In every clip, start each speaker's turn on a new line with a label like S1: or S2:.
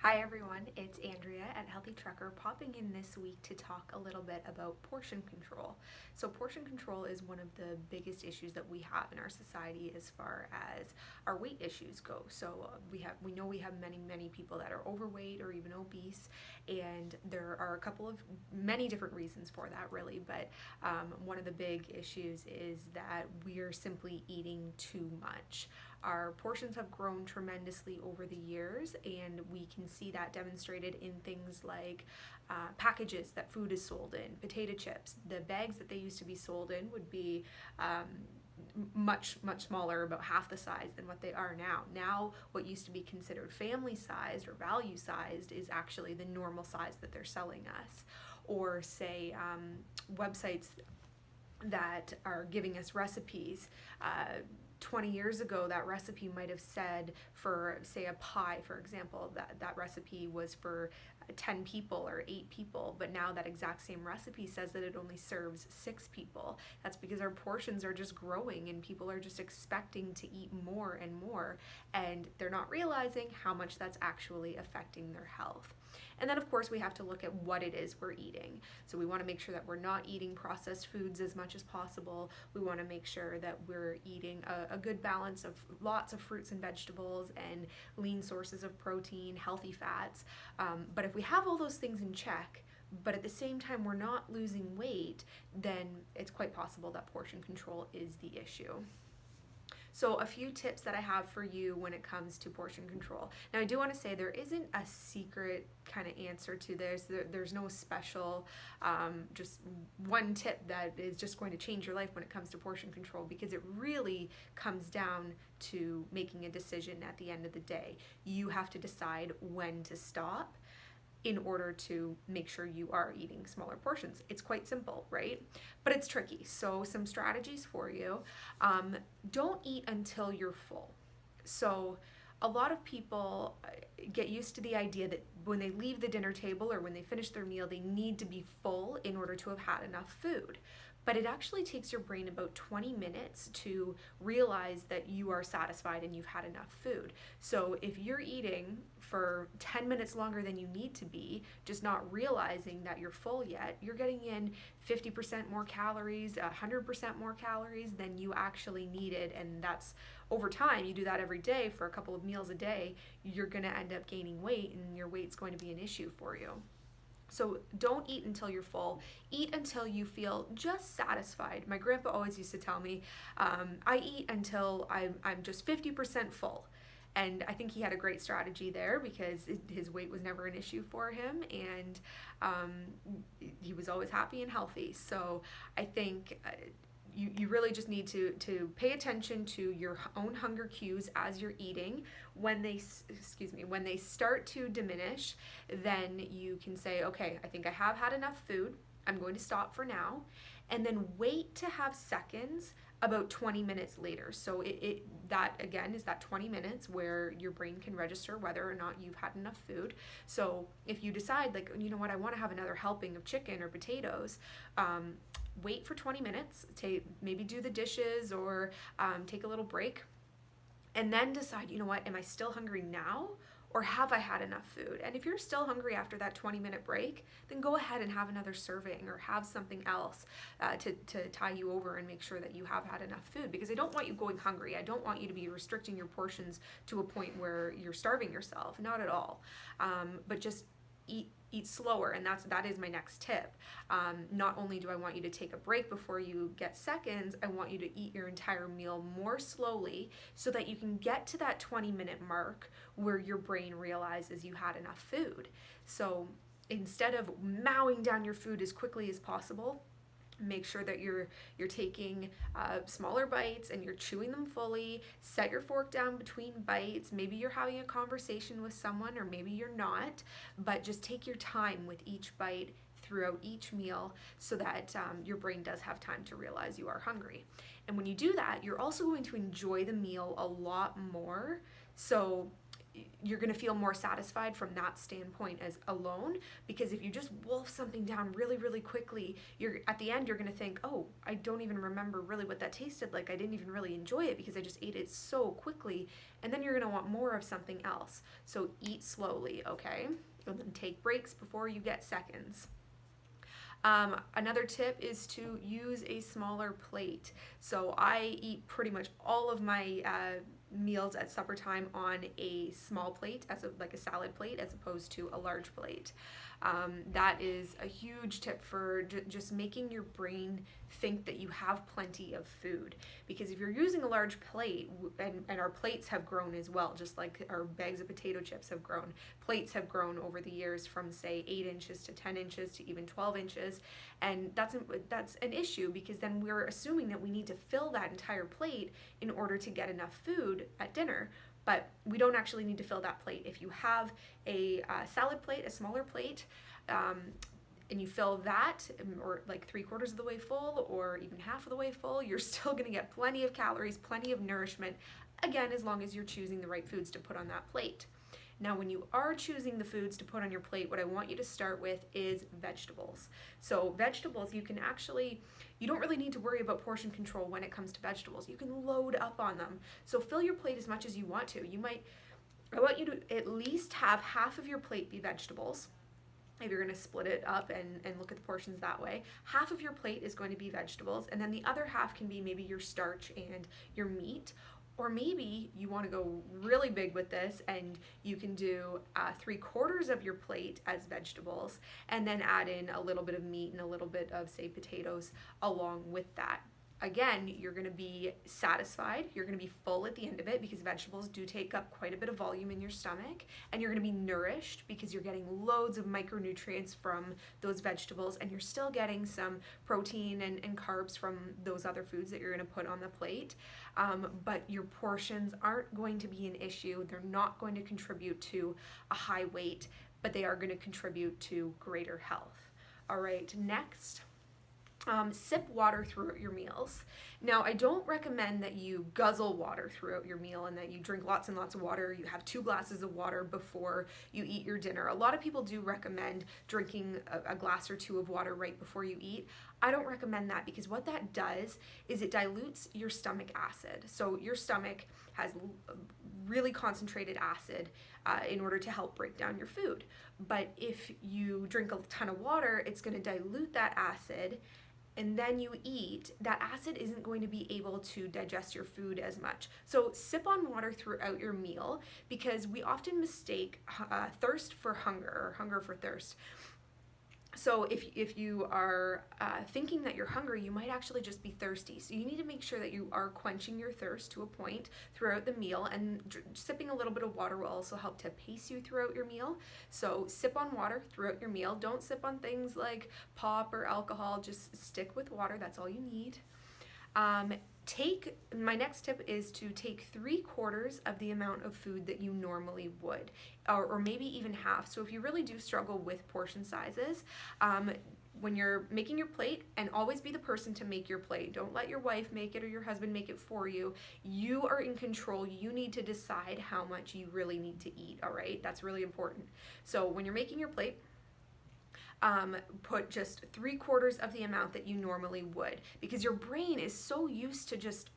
S1: Hi everyone, it's Andrea at Healthy Trucker popping in this week to talk a little bit about portion control. So portion control is one of the biggest issues that we have in our society as far as our weight issues go. So we know we have many people that are overweight or even obese, and there are a couple of many different reasons for that really, but one of the big issues is that we're simply eating too much. Our portions have grown tremendously over the years, and we can see that demonstrated in things like packages that food is sold in, potato chips. The bags that they used to be sold in would be much smaller, about half the size than what they are now. Now what used to be considered family sized or value sized is actually the normal size that they're selling us. Or say websites that are giving us recipes. 20 years ago, that recipe might have said for, say, a pie, for example, that recipe was for 10 people or 8 people, but now that exact same recipe says that it only serves 6 people. That's because our portions are just growing and people are just expecting to eat more and more, and they're not realizing how much that's actually affecting their health. And then, of course, we have to look at what it is we're eating. So we want to make sure that we're not eating processed foods as much as possible. We want to make sure that we're eating a good balance of lots of fruits and vegetables and lean sources of protein, healthy fats. But if we have all those things in check, but at the same time we're not losing weight, then it's quite possible that portion control is the issue. So a few tips that I have for you when it comes to portion control. Now I do want to say there isn't a secret kind of answer to this. There's no special just one tip that is just going to change your life when it comes to portion control, because it really comes down to making a decision at the end of the day. You have to decide when to stop in order to make sure you are eating smaller portions. It's quite simple, right? But it's tricky. So some strategies for you. Don't eat until you're full. So a lot of people get used to the idea that when they leave the dinner table or when they finish their meal, they need to be full in order to have had enough food. But it actually takes your brain about 20 minutes to realize that you are satisfied and you've had enough food. So if you're eating for 10 minutes longer than you need to be, just not realizing that you're full yet, you're getting in 50% more calories, 100% more calories than you actually needed. And that's over time. You do that every day for a couple of meals a day, you're going to end up gaining weight, and your weight's going to be an issue for you. So don't eat until you're full. Eat until you feel just satisfied. My grandpa always used to tell me, I eat until I'm just 50% full. And I think he had a great strategy there because his weight was never an issue for him, and he was always happy and healthy. So I think you really just need to pay attention to your own hunger cues as you're eating. When they start to diminish, then you can say, okay, I think I have had enough food. I'm going to stop for now. And then wait to have seconds about 20 minutes later. So that again is that 20 minutes where your brain can register whether or not you've had enough food. So if you decide, like, you know what, I want to have another helping of chicken or potatoes, wait for 20 minutes, maybe do the dishes or take a little break, and then decide, you know what, am I still hungry now, or have I had enough food? And if you're still hungry after that 20-minute break, then go ahead and have another serving or have something else to tie you over and make sure that you have had enough food, because I don't want you going hungry. I don't want you to be restricting your portions to a point where you're starving yourself, not at all. But just eat slower, and that is my next tip. Not only do I want you to take a break before you get seconds, I want you to eat your entire meal more slowly so that you can get to that 20-minute mark where your brain realizes you had enough food. So instead of mowing down your food as quickly as possible, make sure that you're taking smaller bites and you're chewing them fully. Set your fork down between bites. Maybe you're having a conversation with someone, or maybe you're not, but just take your time with each bite throughout each meal so that your brain does have time to realize you are hungry. And when you do that, you're also going to enjoy the meal a lot more. So you're going to feel more satisfied from that standpoint as alone, because if you just wolf something down really, really quickly, you're at the end, you're going to think, oh, I don't even remember really what that tasted like. I didn't even really enjoy it because I just ate it so quickly. And then you're going to want more of something else. So eat slowly, okay? And then take breaks before you get seconds. Another tip is to use a smaller plate. So I eat pretty much all of my meals at supper time on a small plate, like a salad plate, as opposed to a large plate. That is a huge tip for just making your brain think that you have plenty of food. Because if you're using a large plate, and our plates have grown as well, just like our bags of potato chips have grown, plates have grown over the years from, say, 8 inches to 10 inches to even 12 inches. And that's an issue, because then we're assuming that we need to fill that entire plate in order to get enough food at dinner. But we don't actually need to fill that plate. If you have a salad plate, a smaller plate, and you fill that, or like 3/4 of the way full, or even half of the way full, you're still gonna get plenty of calories, plenty of nourishment, again, as long as you're choosing the right foods to put on that plate. Now, when you are choosing the foods to put on your plate, what I want you to start with is vegetables. So vegetables, you don't really need to worry about portion control when it comes to vegetables. You can load up on them. So fill your plate as much as you want to. I want you to at least have half of your plate be vegetables. If you're going to split it up and look at the portions that way, half of your plate is going to be vegetables, and then the other half can be maybe your starch and your meat. Or maybe you want to go really big with this, and you can do 3/4 of your plate as vegetables, and then add in a little bit of meat and a little bit of, say, potatoes along with that. Again, you're going to be satisfied, you're going to be full at the end of it, because vegetables do take up quite a bit of volume in your stomach, and you're going to be nourished because you're getting loads of micronutrients from those vegetables, and you're still getting some protein and carbs from those other foods that you're going to put on the plate. But your portions aren't going to be an issue. They're not going to contribute to a high weight, but they are going to contribute to greater health. All right, next. Sip water throughout your meals. Now, I don't recommend that you guzzle water throughout your meal and that you drink lots and lots of water. You have 2 glasses of water before you eat your dinner. A lot of people do recommend drinking a glass or 2 of water right before you eat. I don't recommend that, because what that does is it dilutes your stomach acid. So your stomach has really concentrated acid in order to help break down your food. But if you drink a ton of water, it's going to dilute that acid, and then you eat, that acid isn't going to be able to digest your food as much. So sip on water throughout your meal, because we often mistake thirst for hunger, or hunger for thirst. So if you are thinking that you're hungry, you might actually just be thirsty. So you need to make sure that you are quenching your thirst to a point throughout the meal, and sipping a little bit of water will also help to pace you throughout your meal. So sip on water throughout your meal. Don't sip on things like pop or alcohol. Just stick with water. That's all you need. My next tip is to take 3/4 of the amount of food that you normally would, or maybe even half. So if you really do struggle with portion sizes, when you're making your plate, and always be the person to make your plate. Don't let your wife make it or your husband make it for you. You are in control. You need to decide how much you really need to eat, all right? That's really important. So when you're making your plate, put just 3/4 of the amount that you normally would, because your brain is so used to just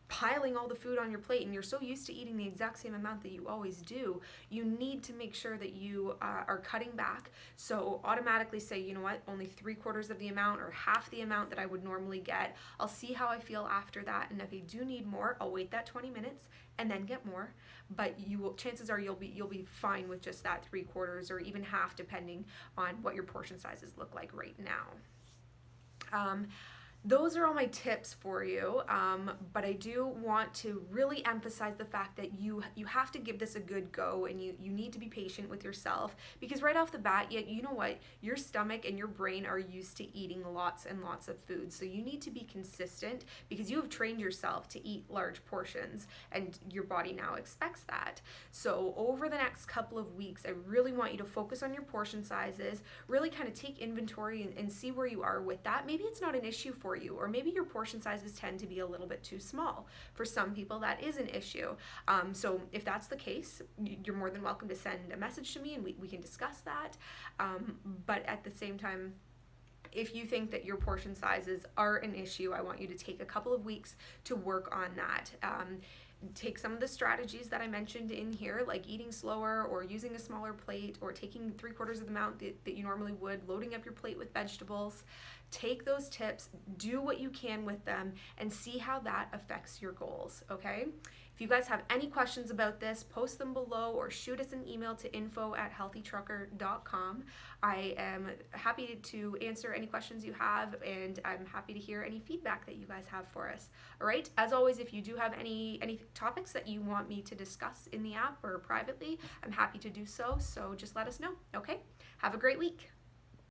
S1: piling all the food on your plate, and you're so used to eating the exact same amount that you always do. You need to make sure that you are cutting back. So automatically say, you know what, only 3/4 of the amount, or half the amount that I would normally get. I'll see how I feel after that, and if I do need more, I'll wait that 20 minutes and then get more. But chances are you'll be fine with just that 3/4 or even half, depending on what your portion sizes look like right now. Those are all my tips for you, but I do want to really emphasize the fact that you have to give this a good go, and you need to be patient with yourself, because right off the bat, you know what, your stomach and your brain are used to eating lots and lots of food, so you need to be consistent, because you have trained yourself to eat large portions, and your body now expects that. So over the next couple of weeks, I really want you to focus on your portion sizes, really kind of take inventory and see where you are with that. Maybe it's not an issue for for you, or maybe your portion sizes tend to be a little bit too small. For some people, that is an issue. So if that's the case, you're more than welcome to send a message to me and we can discuss that. But at the same time, if you think that your portion sizes are an issue, I want you to take a couple of weeks to work on that. Take some of the strategies that I mentioned in here, like eating slower or using a smaller plate or taking 3/4 of the amount that you normally would, loading up your plate with vegetables. Take those tips, do what you can with them, and see how that affects your goals, okay? If you guys have any questions about this, post them below or shoot us an email to info@healthytrucker.com. I am happy to answer any questions you have, and I'm happy to hear any feedback that you guys have for us. All right, as always, if you do have any topics that you want me to discuss in the app or privately, I'm happy to do so, so just let us know, okay? Have a great week.